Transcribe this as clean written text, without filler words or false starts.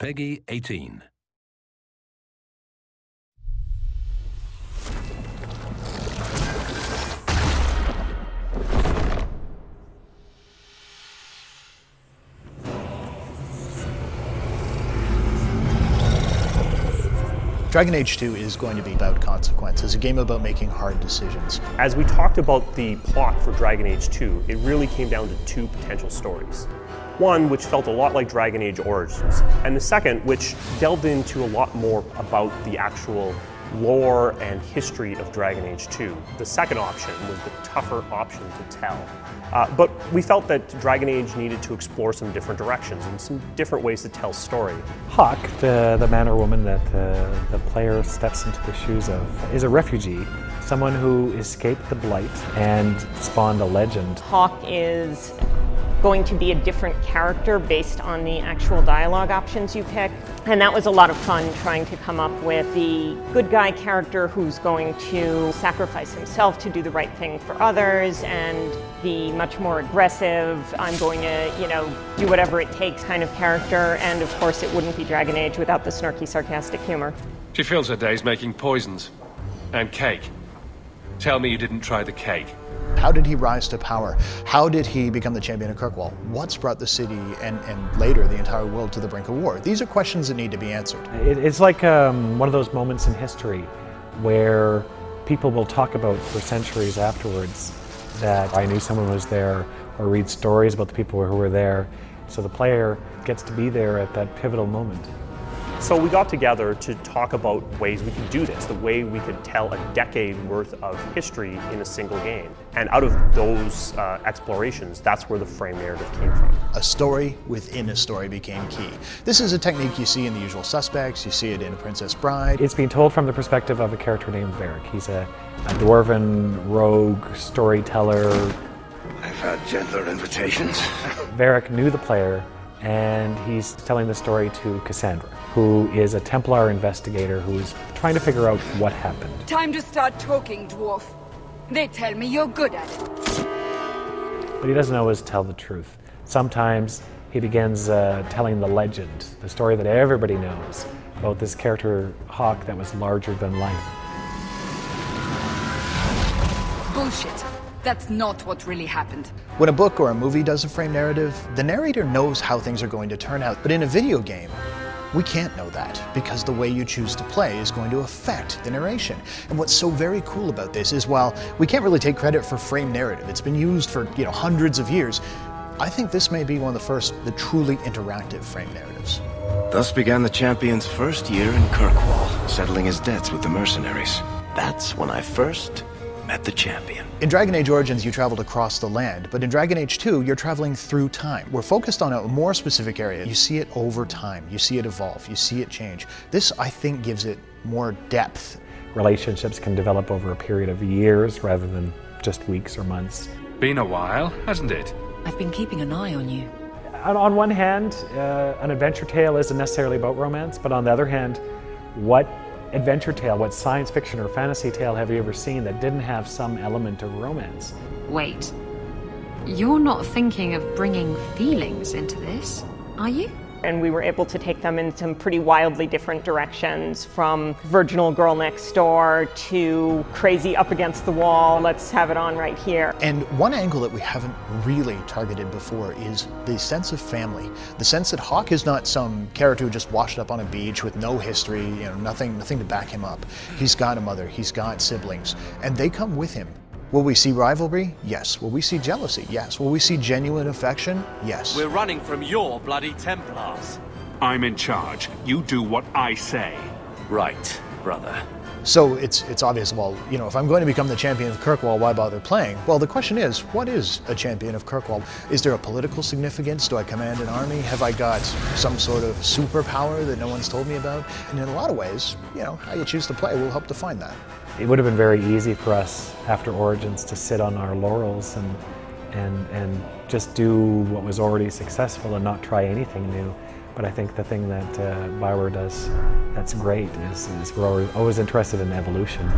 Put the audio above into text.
Peggy 18. Dragon Age 2 is going to be about consequences, a game about making hard decisions. As we talked about the plot for Dragon Age 2, it really came down to two potential stories. One, which felt a lot like Dragon Age Origins, and the second, which delved into a lot more about the actual lore and history of Dragon Age 2. The second option was the tougher option to tell. But we felt that Dragon Age needed to explore some different directions and some different ways to tell story. Hawk, the man or woman that the player steps into the shoes of, is a refugee, someone who escaped the Blight and spawned a legend. Hawk is going to be a different character based on the actual dialogue options you pick. And that was a lot of fun, trying to come up with the good guy character who's going to sacrifice himself to do the right thing for others, and the much more aggressive, I'm going to, do whatever it takes kind of character. And of course it wouldn't be Dragon Age without the snarky, sarcastic humor. She fills her days making poisons and cake. Tell me you didn't try the cake. How did he rise to power? How did he become the champion of Kirkwall? What's brought the city and later the entire world to the brink of war? These are questions that need to be answered. It's like one of those moments in history where people will talk about for centuries afterwards that I knew someone was there, or read stories about the people who were there. So the player gets to be there at that pivotal moment. So we got together to talk about ways we could do this, the way we could tell a decade worth of history in a single game. And out of those explorations, that's where the frame narrative came from. A story within a story became key. This is a technique you see in The Usual Suspects, you see it in Princess Bride. It's being told from the perspective of a character named Varric. He's a dwarven rogue storyteller. I've had gentler invitations. Varric knew the player, and he's telling the story to Cassandra, who is a Templar investigator who is trying to figure out what happened. Time to start talking, dwarf. They tell me you're good at it. But he doesn't always tell the truth. Sometimes he begins telling the legend, the story that everybody knows about this character, Hawk, that was larger than life. Bullshit. That's not what really happened. When a book or a movie does a frame narrative, the narrator knows how things are going to turn out. But in a video game, we can't know that, because the way you choose to play is going to affect the narration. And what's so very cool about this is, while we can't really take credit for frame narrative, it's been used for hundreds of years, I think this may be one of the first, the truly interactive frame narratives. Thus began the champion's first year in Kirkwall, settling his debts with the mercenaries. That's when I first met the champion. In Dragon Age Origins, you traveled across the land, but in Dragon Age 2, you're traveling through time. We're focused on a more specific area. You see it over time, you see it evolve, you see it change. This, I think, gives it more depth. Relationships can develop over a period of years rather than just weeks or months. Been a while, hasn't it? I've been keeping an eye on you. On one hand, an adventure tale isn't necessarily about romance, but on the other hand, what adventure tale, what science fiction or fantasy tale have you ever seen that didn't have some element of romance? Wait, you're not thinking of bringing feelings into this, are you? And we were able to take them in some pretty wildly different directions, from virginal girl next door to crazy up against the wall, let's have it on right here. And one angle that we haven't really targeted before is the sense of family. The sense that Hawk is not some character who just washed up on a beach with no history, nothing to back him up. He's got a mother, he's got siblings, and they come with him. Will we see rivalry? Yes. Will we see jealousy? Yes. Will we see genuine affection? Yes. We're running from your bloody Templars. I'm in charge. You do what I say. Right, brother. So it's obvious, well, if I'm going to become the champion of Kirkwall, why bother playing? Well, the question is, what is a champion of Kirkwall? Is there a political significance? Do I command an army? Have I got some sort of superpower that no one's told me about? And in a lot of ways, how you choose to play will help define that. It would have been very easy for us after Origins to sit on our laurels and just do what was already successful and not try anything new. But I think the thing that BioWare does that's great is we're always interested in evolution.